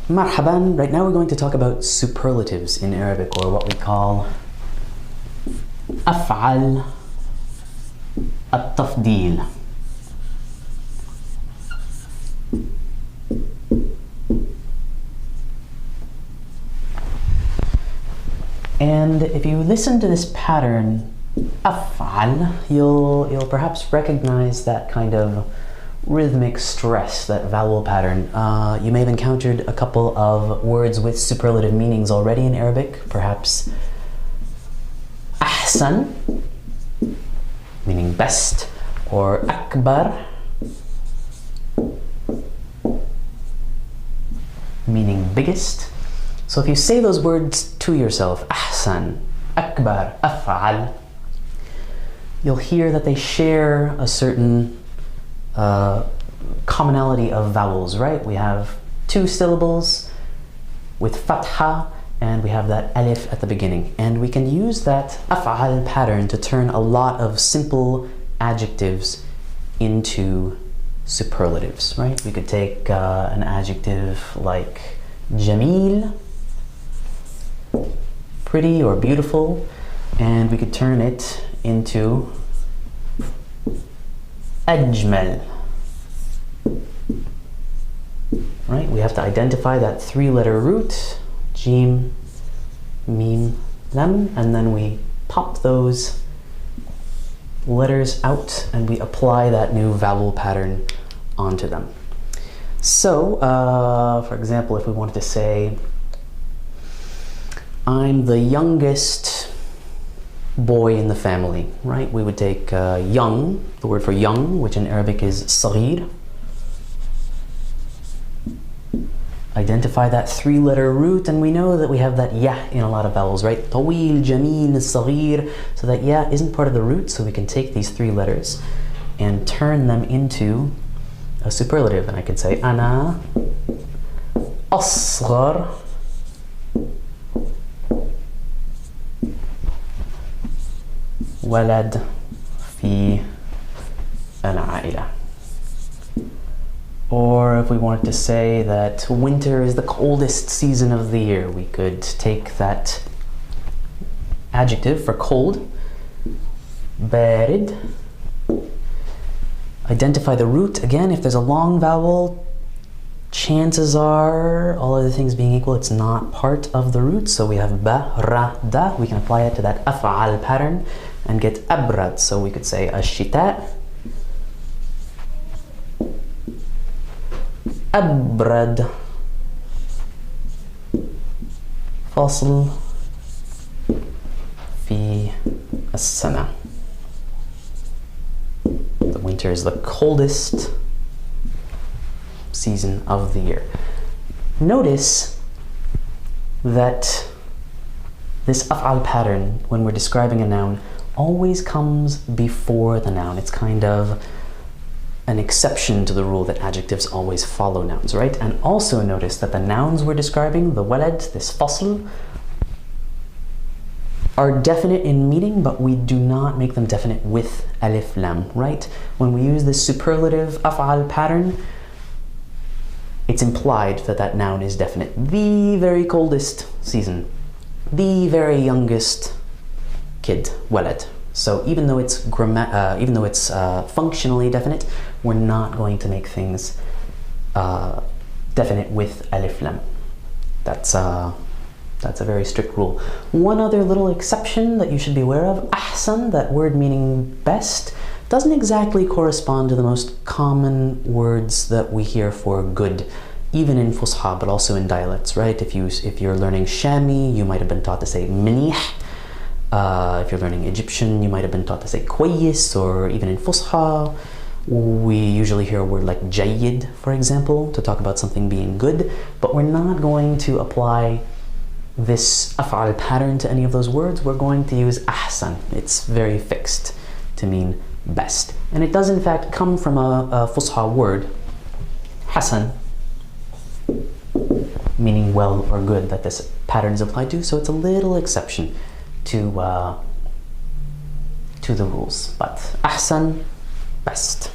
Marhaban. Right now we're going to talk about superlatives in Arabic, or what we call أفعال التفضيل. And if you listen to this pattern, أفعل, you'll perhaps recognize that kind of rhythmic stress, that vowel pattern. You may have encountered a couple of words with superlative meanings already in Arabic, perhaps أحسن, meaning best, or أكبر, meaning biggest. So if you say those words to yourself, أحسن, أكبر, أفعل, you'll hear that they share a certain commonality of vowels, right? We have two syllables with fatha, and we have that alif at the beginning. And we can use that af'al pattern to turn a lot of simple adjectives into superlatives, right? We could take an adjective like jameel, pretty or beautiful, and we could turn it into ajmal. Right? We have to identify that three-letter root, jim, mim, lam, and then we pop those letters out and we apply that new vowel pattern onto them. So, for example, if we wanted to say, I'm the youngest boy in the family, right? We would take young, the word for young, which in Arabic is صغير. Identify that three-letter root, and we know that we have that ya in a lot of vowels, right? طويل, جميل, صغير. So that ya isn't part of the root, so we can take these three letters and turn them into a superlative. And I could say أنا أصغر ولد في العائلة. Or if we wanted to say that winter is the coldest season of the year, we could take that adjective for cold, بارد. Identify the root. Again, if there's a long vowel, chances are, all other things being equal, it's not part of the root. So we have ba, ra, da. We can apply it to that af'al pattern and get abrad. So we could say الشتاء أبرد فصل في السنة. The winter is the coldest season of the year. Notice that this af'al pattern, when we're describing a noun, always comes before the noun. It's kind of an exception to the rule that adjectives always follow nouns, right? And also notice that the nouns we're describing, the walad, this fasl, are definite in meaning, but we do not make them definite with alif lam, right? When we use this superlative af'al pattern, it's implied that that noun is definite. The very coldest season, the very youngest kid, walad. So even though it's functionally definite, we're not going to make things definite with alif lam. That's a very strict rule. One other little exception that you should be aware of, ahsan, that word meaning best, doesn't exactly correspond to the most common words that we hear for good, even in Fusha, but also in dialects, right? If you're learning Shami, you might have been taught to say manih. If you're learning Egyptian, you might have been taught to say kwayis, or even in Fusha, we usually hear a word like jayyid, for example, to talk about something being good, but we're not going to apply this af'al pattern to any of those words. We're going to use ahsan. It's very fixed to mean best. And it does in fact come from a Fusha word, hasan, meaning well or good, that this pattern is applied to, so it's a little exception to the rules, but ahsan, best.